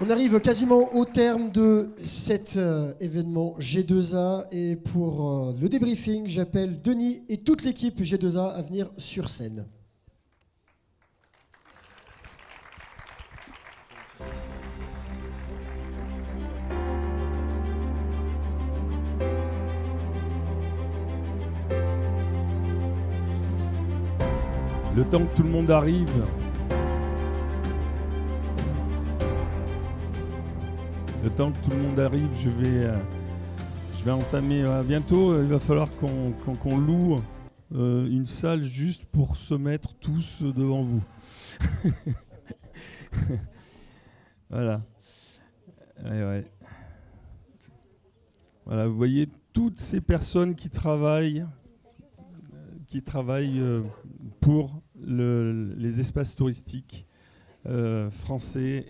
On arrive quasiment au terme de cet événement G2A et pour le débriefing, j'appelle Denis et toute l'équipe G2A à venir sur scène. Le temps que tout le monde arrive, je vais entamer bientôt. Il va falloir qu'on loue une salle juste pour se mettre tous devant vous. Voilà. Ouais. Voilà, vous voyez toutes ces personnes qui travaillent pour les espaces touristiques français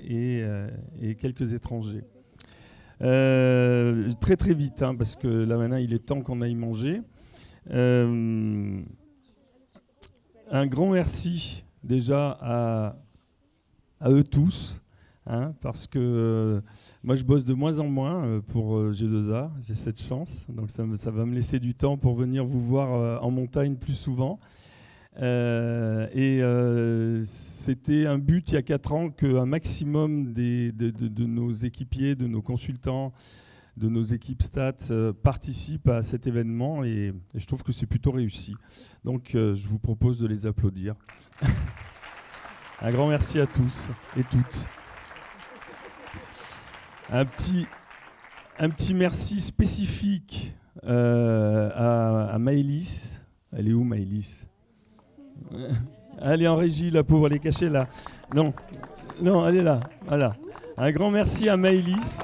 et quelques étrangers. Très très vite, hein, parce que là maintenant il est temps qu'on aille manger. Un grand merci déjà à eux tous, hein, parce que moi je bosse de moins en moins pour G2A, j'ai cette chance, donc ça va me laisser du temps pour venir vous voir en montagne plus souvent. C'était un but il y a 4 ans qu'un maximum de nos équipiers, de nos consultants, de nos équipes stats participent à cet événement et je trouve que c'est plutôt réussi. Donc je vous propose de les applaudir. Un grand merci à tous et toutes. Un petit merci spécifique à Maëlys. Elle est où Maëlys ? Elle est en régie, la pauvre, elle est cachée là. Non, elle est là. Voilà. Un grand merci à Maëlys,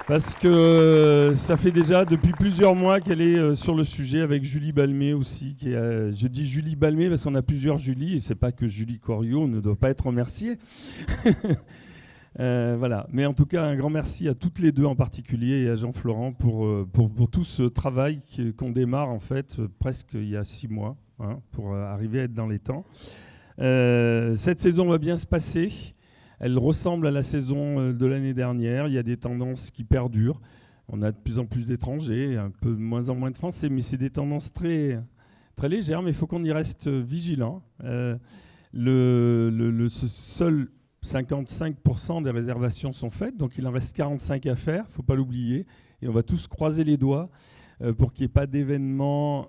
parce que ça fait déjà depuis plusieurs mois qu'elle est sur le sujet avec Julie Balmé aussi. Je dis Julie Balmé parce qu'on a plusieurs Julie et c'est pas que Julie Coriot ne doit pas être remerciée. Voilà. Mais en tout cas, un grand merci à toutes les deux en particulier et à Jean-Florent pour tout ce travail qu'on démarre en fait presque il y a 6 mois. Hein, pour arriver à être dans les temps. Cette saison va bien se passer. Elle ressemble à la saison de l'année dernière. Il y a des tendances qui perdurent. On a de plus en plus d'étrangers, un peu de moins en moins de Français, mais c'est des tendances très, très légères, mais il faut qu'on y reste vigilant. Seul 55% des réservations sont faites, donc il en reste 45 à faire, il ne faut pas l'oublier. Et on va tous croiser les doigts pour qu'il n'y ait pas d'événements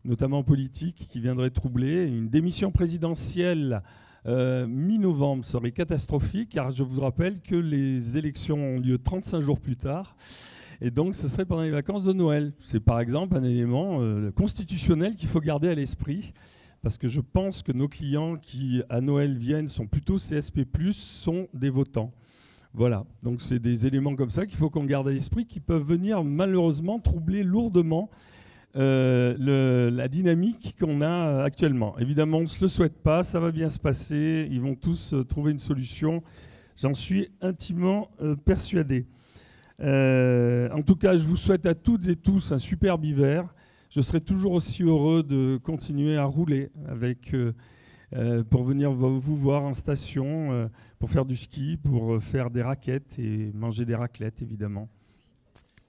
notamment politique, qui viendrait troubler. Une démission présidentielle mi-novembre serait catastrophique, car je vous rappelle que les élections ont lieu 35 jours plus tard, et donc ce serait pendant les vacances de Noël. C'est par exemple un élément constitutionnel qu'il faut garder à l'esprit, parce que je pense que nos clients qui à Noël viennent sont plutôt CSP+, sont des votants. Voilà, donc c'est des éléments comme ça qu'il faut qu'on garde à l'esprit, qui peuvent venir malheureusement troubler lourdement la dynamique qu'on a actuellement. Évidemment, on ne se le souhaite pas, ça va bien se passer, ils vont tous trouver une solution, j'en suis intimement persuadé. En tout cas, je vous souhaite à toutes et tous un superbe hiver. Je serai toujours aussi heureux de continuer à rouler pour venir vous voir en station, pour faire du ski, pour faire des raquettes et manger des raclettes, évidemment.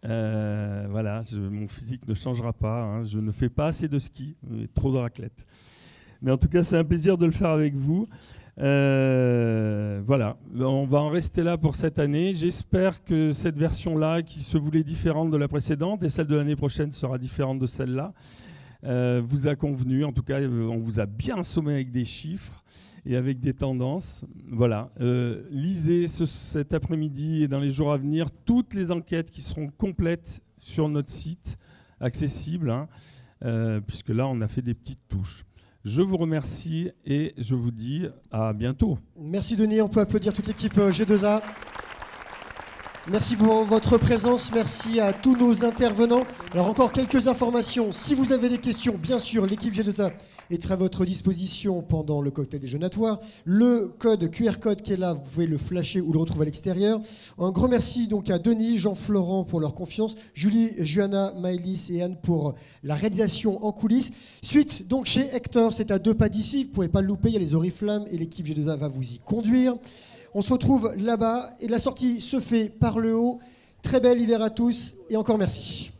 Voilà, mon physique ne changera pas, hein. Je ne fais pas assez de ski, mais trop de raclette. Mais en tout cas, c'est un plaisir de le faire avec vous. Voilà, on va en rester là pour cette année. J'espère que cette version-là, qui se voulait différente de la précédente, et celle de l'année prochaine sera différente de celle-là, vous a convenu. En tout cas, on vous a bien assommé avec des chiffres et avec des tendances. Voilà. Lisez cet après-midi et dans les jours à venir toutes les enquêtes qui seront complètes sur notre site, accessible, hein, puisque là, on a fait des petites touches. Je vous remercie et je vous dis à bientôt. Merci Denis, on peut applaudir toute l'équipe G2A. Merci pour votre présence, merci à tous nos intervenants. Alors encore quelques informations, si vous avez des questions, bien sûr, l'équipe G2A est à votre disposition pendant le cocktail déjeunatoire. Le code QR code qui est là, vous pouvez le flasher ou le retrouver à l'extérieur. Un grand merci donc à Denis, Jean-Florent pour leur confiance, Julie, Johanna, Maëlys et Anne pour la réalisation en coulisses. Suite donc chez Hector, c'est à 2 pas d'ici, vous ne pouvez pas le louper, il y a les Oriflammes et l'équipe G2A va vous y conduire. On se retrouve là-bas et la sortie se fait par le haut. Très bel hiver à tous et encore merci.